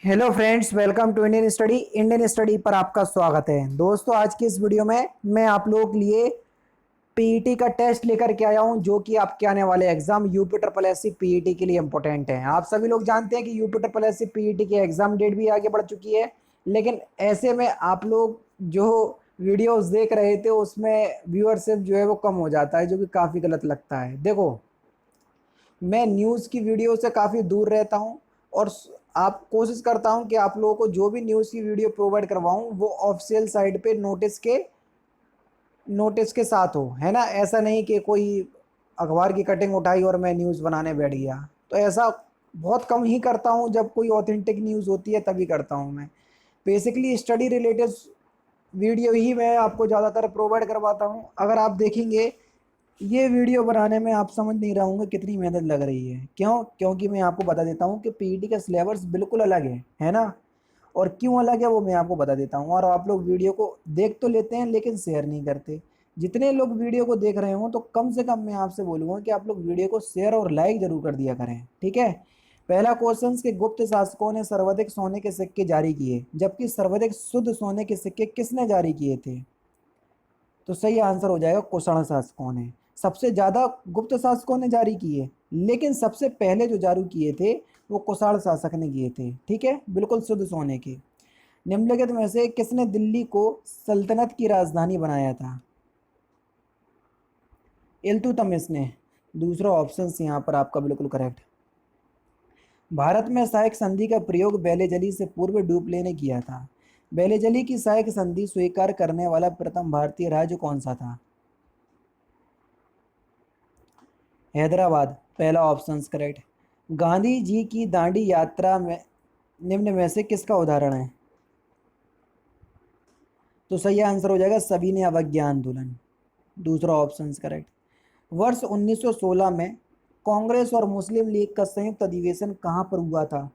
Hello friends, welcome to Indian study पर आपका स्वागत है। दोस्तों, आज की इस वीडियो में मैं आप लोगों के लिए पीईटी का टेस्ट लेकर के आया हूं, जो कि आपके आने वाले exam UP triple S C PET के लिए इंपॉर्टेंट है। आप सभी लोग जानते हैं कि UP triple S C PET की एग्जाम डेट भी आगे बढ़ चुकी है, लेकिन ऐसे में आप लोग जो वीडियोस देख रहे थे उसमें व्यूअरशिप जो है वो कम हो जाता है, जो कि काफ़ी गलत लगता है। देखो, मैं न्यूज़ की वीडियो से काफ़ी दूर रहता हूं और आप कोशिश करता हूं कि आप लोगों को जो भी न्यूज़ की वीडियो प्रोवाइड करवाऊं वो ऑफिशियल साइट पे नोटिस के साथ हो, है ना। ऐसा नहीं कि कोई अखबार की कटिंग उठाई और मैं न्यूज़ बनाने बैठ गया। तो ऐसा बहुत कम ही करता हूं, जब कोई ऑथेंटिक न्यूज़ होती है तभी करता हूं मैं। बेसिकली स्टडी रिलेटेड वीडियो ही मैं आपको ज़्यादातर प्रोवाइड करवाता हूं। अगर आप देखेंगे, ये वीडियो बनाने में आप समझ नहीं रहे होंगे कितनी मेहनत लग रही है। क्योंकि मैं आपको बता देता हूँ कि पीईटी का सिलेबस बिल्कुल अलग है ना। और क्यों अलग है वो मैं आपको बता देता हूँ। और आप लोग वीडियो को देख तो लेते हैं लेकिन शेयर नहीं करते। जितने लोग वीडियो को देख रहे हो तो कम से कम मैं आपसे बोलूँगा कि आप लोग वीडियो को शेयर और लाइक जरूर कर दिया करें, ठीक है। पहला क्वेश्चन कि गुप्त शासकों ने सर्वाधिक सोने के सिक्के जारी किए, जबकि सर्वाधिक शुद्ध सोने के सिक्के किसने जारी किए थे? तो सही आंसर हो जाएगा कुषाण शासकों ने। सबसे ज़्यादा गुप्त शासकों ने जारी किए, लेकिन सबसे पहले जो जारी किए थे वो कुषाण शासक ने किए थे, ठीक है, बिल्कुल शुद्ध सोने के। निम्नलिखित में से किसने दिल्ली को सल्तनत की राजधानी बनाया था? इल्तुतमिश ने। दूसरा ऑप्शन यहाँ पर आपका बिल्कुल करेक्ट। भारत में सहायक संधि का प्रयोग बेलेजली से पूर्व डुप्ले ने किया था। बेलेजली की सहायक संधि स्वीकार करने वाला प्रथम भारतीय राज्य कौन सा था? हैदराबाद। पहला ऑप्शन करेक्ट। गांधी जी की दांडी यात्रा में निम्न में से किसका उदाहरण है? तो सही आंसर हो जाएगा सविनय अवज्ञा आंदोलन। दूसरा ऑप्शन करेक्ट। वर्ष 1916 में कांग्रेस और मुस्लिम लीग का संयुक्त अधिवेशन कहां पर हुआ था?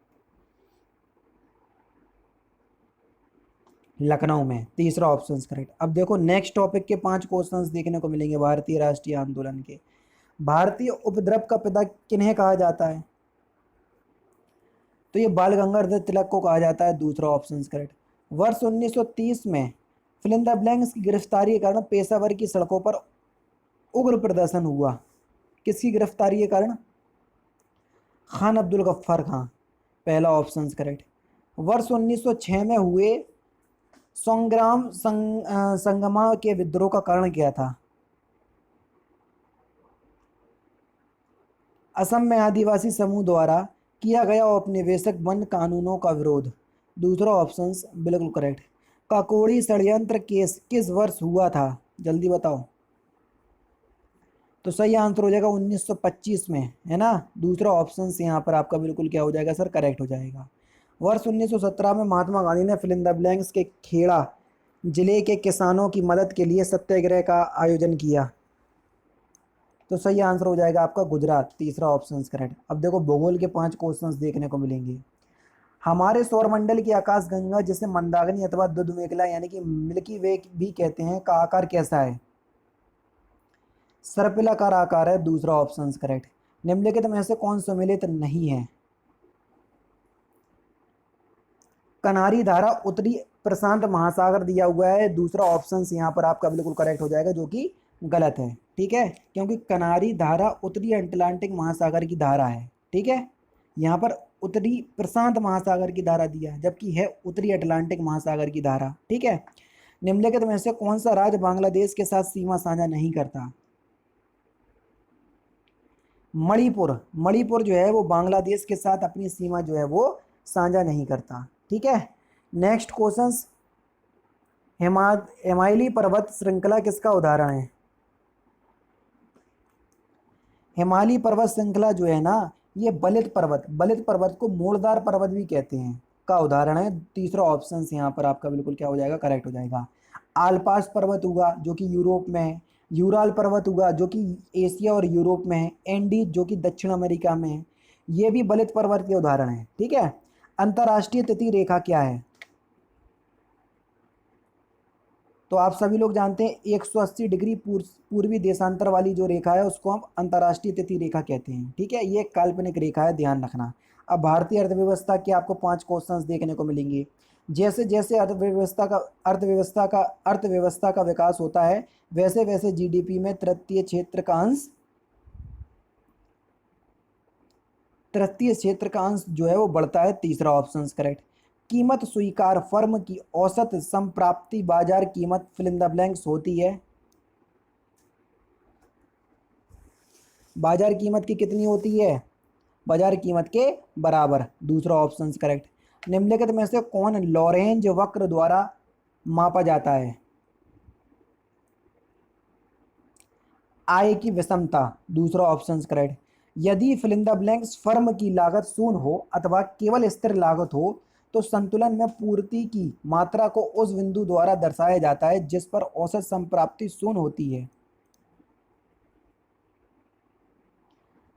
लखनऊ में। तीसरा ऑप्शन करेक्ट। अब देखो, नेक्स्ट टॉपिक के 5 क्वेश्चंस देखने को मिलेंगे भारतीय राष्ट्रीय आंदोलन के। भारतीय उपद्रव का पिता किन्हें कहा जाता है? तो ये बाल गंगाधर तिलक को कहा जाता है। दूसरा ऑप्शन करेक्ट। वर्ष 1930 में फिल इन द ब्लैंक्स की गिरफ्तारी के कारण पेशावर की सड़कों पर उग्र प्रदर्शन हुआ। किसकी गिरफ्तारी के कारण? खान अब्दुल गफ्फार खां। पहला ऑप्शन करेक्ट। वर्ष 1906 में हुए संगमा के विद्रोह का कारण क्या था? असम में आदिवासी समूह द्वारा किया गया औपनिवेशिक वन कानूनों का विरोध। दूसरा ऑप्शन बिल्कुल करेक्ट। काकोड़ी षड्यंत्र केस किस वर्ष हुआ था? जल्दी बताओ। तो सही आंसर हो जाएगा 1925 में, है ना। दूसरा ऑप्शन यहाँ पर आपका बिल्कुल क्या हो जाएगा सर? करेक्ट हो जाएगा। वर्ष 1917 में महात्मा गांधी ने फिल इन द ब्लैंक्स के खेड़ा जिले के किसानों की मदद के लिए सत्याग्रह का आयोजन किया। तो सही आंसर हो जाएगा आपका गुजरात। तीसरा ऑप्शन करेक्ट। अब देखो, भूगोल के 5 क्वेश्चंस देखने को मिलेंगे। हमारे सौरमंडल की आकाशगंगा, जिसे मंदाकिनी अथवा दुधु मेखला यानी कि मिल्की वे भी कहते हैं, का आकार कैसा है? सर्पिलाकार आकार है। दूसरा ऑप्शन करेक्ट। निम्नलिखित में से कौन सम्मिलित नहीं है? कनारी धारा उत्तरी प्रशांत महासागर दिया हुआ है। दूसरा ऑप्शन यहाँ पर आपका बिल्कुल करेक्ट हो जाएगा, जो कि गलत है, ठीक है। क्योंकि कनारी धारा उत्तरी अटलांटिक महासागर की धारा है, ठीक है। यहाँ पर उत्तरी प्रशांत महासागर की धारा दिया है, जबकि है उत्तरी अटलांटिक महासागर की धारा, ठीक है। निम्नलिखित में से कौन सा राज्य बांग्लादेश के साथ सीमा साझा नहीं करता? मणिपुर। मणिपुर जो है वो बांग्लादेश के साथ अपनी सीमा जो है वो साझा नहीं करता, ठीक है। नेक्स्ट क्वेश्चन, हिमालयी पर्वत श्रृंखला किसका उदाहरण है? हिमालयी पर्वत श्रृंखला जो है ना, ये बलित पर्वत को मूलधार पर्वत भी कहते हैं, का उदाहरण है। तीसरा ऑप्शन यहाँ पर आपका बिल्कुल क्या हो जाएगा? करेक्ट हो जाएगा। आल्पास पर्वत हुआ जो कि यूरोप में है, यूराल पर्वत हुआ जो कि एशिया और यूरोप में है, एंडीज जो कि दक्षिण अमेरिका में है, ये भी बलित पर्वत के उदाहरण है, ठीक है। अंतर्राष्ट्रीय तिथि रेखा क्या है? तो आप सभी लोग जानते हैं 180 डिग्री पूर्वी देशांतर वाली जो रेखा है उसको हम अंतर्राष्ट्रीय तिथि रेखा कहते हैं, ठीक है। ये एक काल्पनिक रेखा है, ध्यान रखना। अब भारतीय अर्थव्यवस्था के आपको 5 क्वेश्चंस देखने को मिलेंगे। जैसे जैसे अर्थव्यवस्था का विकास होता है, वैसे वैसे जीडीपी में तृतीय क्षेत्र का अंश जो है वो बढ़ता है। तीसरा ऑप्शन करेक्ट। कीमत स्वीकार फर्म की औसत संप्राप्ति बाजार कीमत फिल इन द ब्लैंक्स होती है। बाजार कीमत की कितनी होती है? बाजार कीमत के बराबर। दूसरा ऑप्शन करेक्ट। निम्नलिखित में से कौन लॉरेंज वक्र द्वारा मापा जाता है? आय की विषमता। दूसरा ऑप्शन करेक्ट। यदि fill in the blanks firm की लागत शून्य हो अथवा केवल स्थिर लागत हो तो संतुलन में पूर्ति की मात्रा को उस बिंदु द्वारा दर्शाया जाता है जिस पर औसत संप्राप्ति शून्य होती है।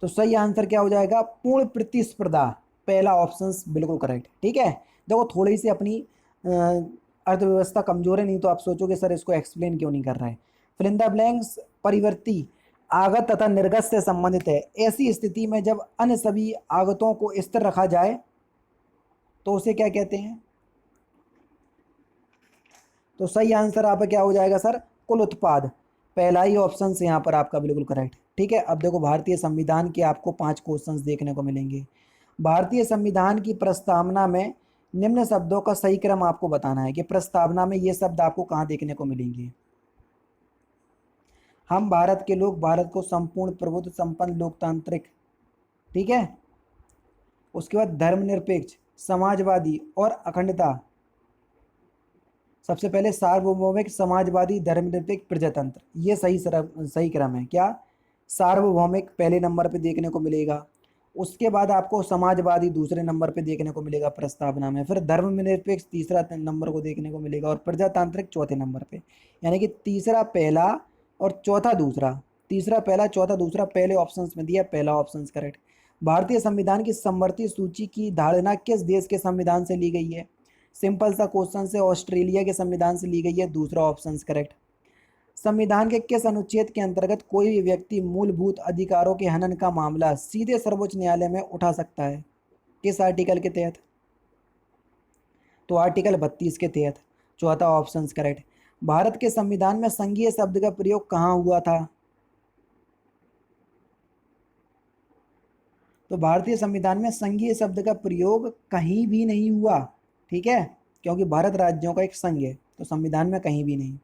तो सही आंसर क्या हो जाएगा? पूर्ण प्रतिस्पर्धा। पहला ऑप्शन बिल्कुल करेक्ट। ठीक है, देखो थोड़ी सी अपनी अर्थव्यवस्था कमजोर है, नहीं तो आप सोचोगे सर इसको एक्सप्लेन क्यों नहीं कर रहा है। फिल इन द ब्लैंक्स परिवर्ती आगत तथा निर्गत से संबंधित है। ऐसी स्थिति में जब अन्य सभी आगतों को स्थिर रखा जाए तो उसे क्या कहते हैं? तो सही आंसर आपका क्या हो जाएगा सर? कुल उत्पाद। पहला ही ऑप्शन से यहाँ पर आपका बिल्कुल करेक्ट। ठीक है, अब देखो भारतीय संविधान के आपको 5 क्वेश्चंस देखने को मिलेंगे। भारतीय संविधान की प्रस्तावना में निम्न शब्दों का सही क्रम आपको बताना है कि प्रस्तावना में ये शब्द आपको कहाँ देखने को मिलेंगे। हम भारत के लोग भारत को संपूर्ण प्रभुत्व संपन्न लोकतांत्रिक, ठीक है, उसके बाद धर्मनिरपेक्ष, समाजवादी और अखंडता। सबसे पहले सार्वभौमिक, समाजवादी, धर्मनिरपेक्ष, प्रजातंत्र। ये सही क्रम है। क्या? सार्वभौमिक पहले नंबर पे देखने को मिलेगा, उसके बाद आपको समाजवादी दूसरे नंबर पे देखने को मिलेगा प्रस्तावना में, फिर धर्मनिरपेक्ष तीसरा नंबर को देखने को मिलेगा और प्रजातांत्रिक चौथे नंबर पे। यानी कि तीसरा पहला और चौथा दूसरा, तीसरा पहला चौथा दूसरा पहले ऑप्शन में दिया, पहला ऑप्शन करेक्ट। भारतीय संविधान की समवर्ती सूची की धारणा किस देश के संविधान से ली गई है? सिंपल सा क्वेश्चन से ऑस्ट्रेलिया के संविधान से ली गई है। दूसरा ऑप्शन करेक्ट। संविधान के किस अनुच्छेद के अंतर्गत कोई भी व्यक्ति मूलभूत अधिकारों के हनन का मामला सीधे सर्वोच्च न्यायालय में उठा सकता है? किस आर्टिकल के तहत? तो आर्टिकल 32 के तहत। चौथा ऑप्शन करेक्ट। भारत के संविधान में संघीय शब्द का प्रयोग कहाँ हुआ था? तो भारतीय संविधान में संघीय शब्द का प्रयोग कहीं भी नहीं हुआ। ठीक है, क्योंकि भारत राज्यों का एक संघ है, तो संविधान में कहीं भी नहीं।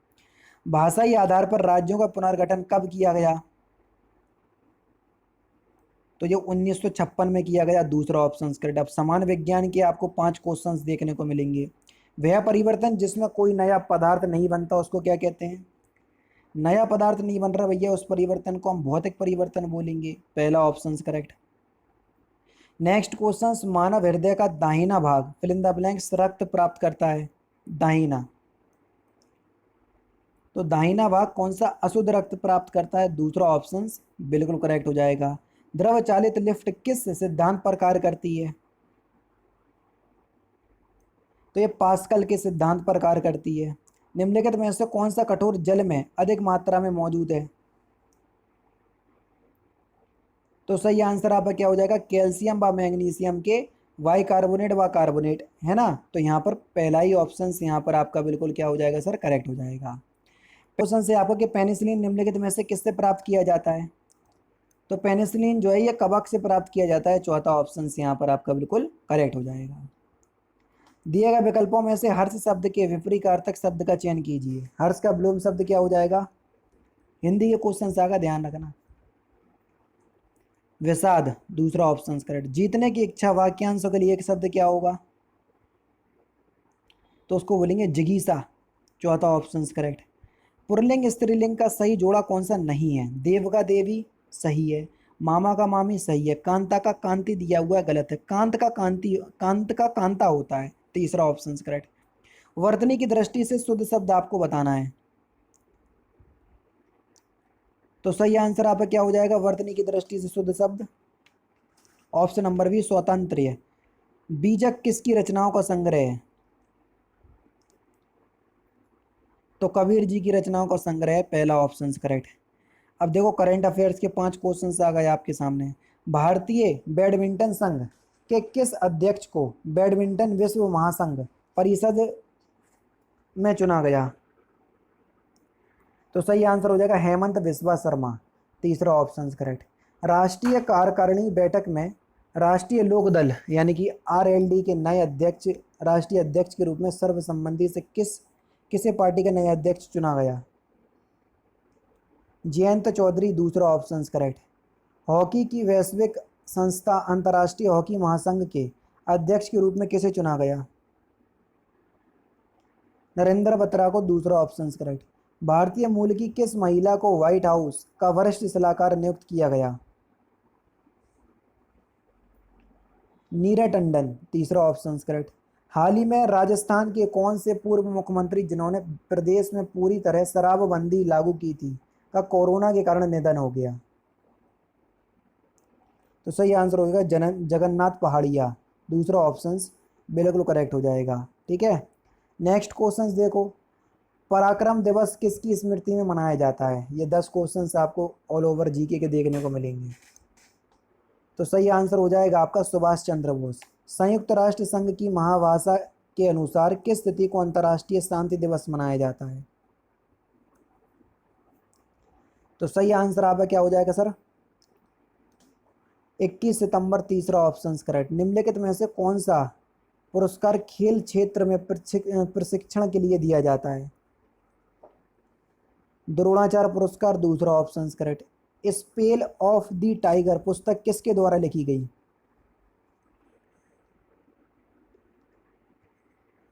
भाषाई आधार पर राज्यों का पुनर्गठन कब किया गया? तो ये 1956 में किया गया। दूसरा ऑप्शन करेक्ट। अब समान विज्ञान के आपको 5 क्वेश्चंस देखने को मिलेंगे। वह परिवर्तन जिसमें कोई नया पदार्थ नहीं बनता उसको क्या कहते हैं? नया पदार्थ नहीं बन रहा भैया, उस परिवर्तन को हम भौतिक परिवर्तन बोलेंगे। पहला ऑप्शन करेक्ट। नेक्स्ट क्वेश्चन, मानव हृदय का दाहिना भाग फिल इन द ब्लैंक्स रक्त प्राप्त करता है। दाहिना, तो दाहिना भाग कौन सा अशुद्ध रक्त प्राप्त करता है? दूसरा ऑप्शन बिल्कुल करेक्ट हो जाएगा। द्रव चालित लिफ्ट किस सिद्धांत पर कार्य करती है? तो ये पास्कल के सिद्धांत पर कार्य करती है। निम्नलिखित में से कौन सा कठोर जल में अधिक मात्रा में मौजूद है? तो सही आंसर आपका क्या हो जाएगा? कैल्शियम व मैग्नीशियम के बाइकार्बोनेट व कार्बोनेट, है ना। तो यहाँ पर पहला ही ऑप्शन यहाँ पर आपका बिल्कुल क्या हो जाएगा सर? करेक्ट हो जाएगा। क्वेश्चन से आपको कि पेनिसिलिन निम्नलिखित में से किससे प्राप्त किया जाता है? तो पेनिसिलिन जो है ये कवक से प्राप्त किया जाता है। चौथा ऑप्शन यहाँ पर आपका बिल्कुल करेक्ट हो जाएगा। दिए गए विकल्पों में से हर्ष शब्द के विपरीतार्थक शब्द का चयन कीजिए। हर्ष का विलोम शब्द क्या हो जाएगा? हिंदी के क्वेश्चन से आगा ध्यान रखना। विषाद। दूसरा ऑप्शन करेक्ट। जीतने की इच्छा वाक्यांशों के लिए एक शब्द क्या होगा? तो उसको बोलेंगे जिगीसा। चौथा ऑप्शन करेक्ट। पुल्लिंग स्त्रीलिंग का सही जोड़ा कौन सा नहीं है? देव का देवी सही है, मामा का मामी सही है, कांता का कांति दिया हुआ गलत है। कांत का कांति, कांत का कांता होता है। तीसरा ऑप्शन करेक्ट। वर्तनी की दृष्टि से शुद्ध शब्द आपको बताना है। तो सही आंसर आपका क्या हो जाएगा? वर्तनी की दृष्टि से शुद्ध शब्द ऑप्शन नंबर बी स्वतंत्र है। बीजक किसकी रचनाओं का संग्रह है? तो कबीर जी की रचनाओं का संग्रह है। पहला ऑप्शन करेक्ट। अब देखो करंट अफेयर्स के 5 क्वेश्चन आ गए आपके सामने। भारतीय बैडमिंटन संघ के किस अध्यक्ष को बैडमिंटन विश्व महासंघ परिषद में चुना गया? तो सही आंसर हो जाएगा हेमंत बिस्वा शर्मा, तीसरा ऑप्शन करेक्ट। राष्ट्रीय कार्यकारिणी बैठक में राष्ट्रीय लोक दल यानी कि आरएलडी के नए अध्यक्ष, राष्ट्रीय अध्यक्ष के रूप में सर्वसम्मति से किसे पार्टी का नया अध्यक्ष चुना गया? जयंत चौधरी, दूसरा ऑप्शन करेक्ट। हॉकी की वैश्विक संस्था अंतर्राष्ट्रीय हॉकी महासंघ के अध्यक्ष के रूप में किसे चुना गया? नरेंद्र बत्रा को, दूसरा ऑप्शन करेक्ट। भारतीय मूल की किस महिला को व्हाइट हाउस का वरिष्ठ सलाहकार नियुक्त किया गया? नीरा टंडन, तीसरा ऑप्शन करेक्ट। हाल ही में राजस्थान के कौन से पूर्व मुख्यमंत्री जिन्होंने प्रदेश में पूरी तरह शराबबंदी लागू की थी का कोरोना के कारण निधन हो गया? तो सही आंसर होगा जगन्नाथ पहाड़िया, दूसरा ऑप्शन बिल्कुल करेक्ट हो जाएगा। ठीक है, नेक्स्ट क्वेश्चन देखो, पराक्रम दिवस किसकी स्मृति में मनाया जाता है? ये 10 क्वेश्चंस आपको ऑल ओवर जीके के देखने को मिलेंगे। तो सही आंसर हो जाएगा आपका सुभाष चंद्र बोस। संयुक्त राष्ट्र संघ की महाभाषा के अनुसार किस तिथि को अंतर्राष्ट्रीय शांति दिवस मनाया जाता है? तो सही आंसर आपका क्या हो जाएगा सर? 21 सितंबर, तीसरा ऑप्शन करेक्ट। निम्नलिखित में से कौन सा पुरस्कार खेल क्षेत्र में प्रशिक्षण के लिए दिया जाता है? द्रोणाचार्य पुरस्कार, दूसरा option correct. Spell of the tiger पुस्तक किसके द्वारा लिखी गई?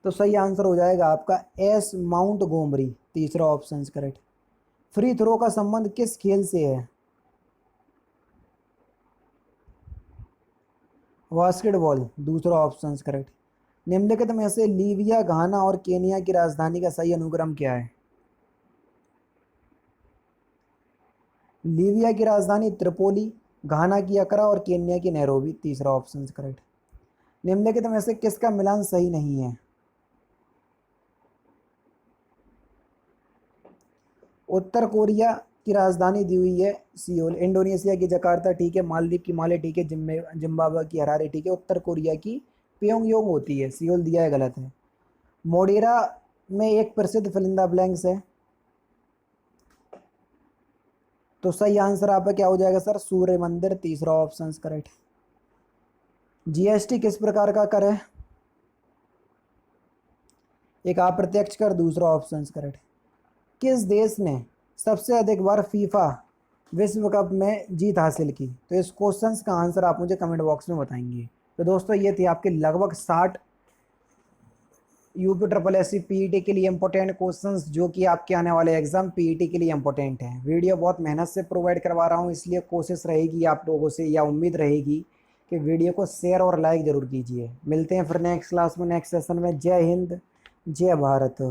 तो सही आंसर हो जाएगा आपका एस माउंट गोमरी, तीसरा ऑप्शन करेक्ट। फ्री थ्रो का संबंध किस खेल से है? बास्केटबॉल, दूसरा ऑप्शन करेक्ट। निम्नलिखित में से लीबिया, घाना और केनिया की राजधानी का सही अनुक्रम क्या है? लीबिया की राजधानी त्रिपोली, घाना की अकरा और केन्या की नैरोबी, तीसरा ऑप्शन करेक्ट। निम्नलिखित में से किसका मिलान सही नहीं है? उत्तर कोरिया की राजधानी दी हुई है सियोल, इंडोनेशिया की जकार्ता ठीक है, मालदीव की माले ठीक है, जिम्बाब्वे की हरारे ठीक है, उत्तर कोरिया की प्योंगयांग होती है, सियोल दिया है गलत है। मोडेरा में एक प्रसिद्ध फिलिंदा ब्लैंक्स है। तो सही आंसर आपका क्या हो जाएगा सर? सूर्य मंदिर, तीसरा ऑप्शन करेक्ट। जीएसटी किस प्रकार का कर है? एक अप्रत्यक्ष कर, दूसरा ऑप्शन करेक्ट। किस देश ने सबसे अधिक बार फीफा विश्व कप में जीत हासिल की? तो इस क्वेश्चन का आंसर आप मुझे कमेंट बॉक्स में बताएंगे। तो दोस्तों ये थे आपके लगभग 60 UP triple S C PET के लिए इंपॉर्टेंट क्वेश्चंस जो कि आपके आने वाले एग्जाम पीईटी के लिए इंपॉर्टेंट है। वीडियो बहुत मेहनत से प्रोवाइड करवा रहा हूँ, इसलिए कोशिश रहेगी आप लोगों से या उम्मीद रहेगी कि वीडियो को शेयर और लाइक ज़रूर कीजिए। मिलते हैं फिर नेक्स्ट क्लास में, नेक्स्ट सेशन में। जय हिंद, जय भारत।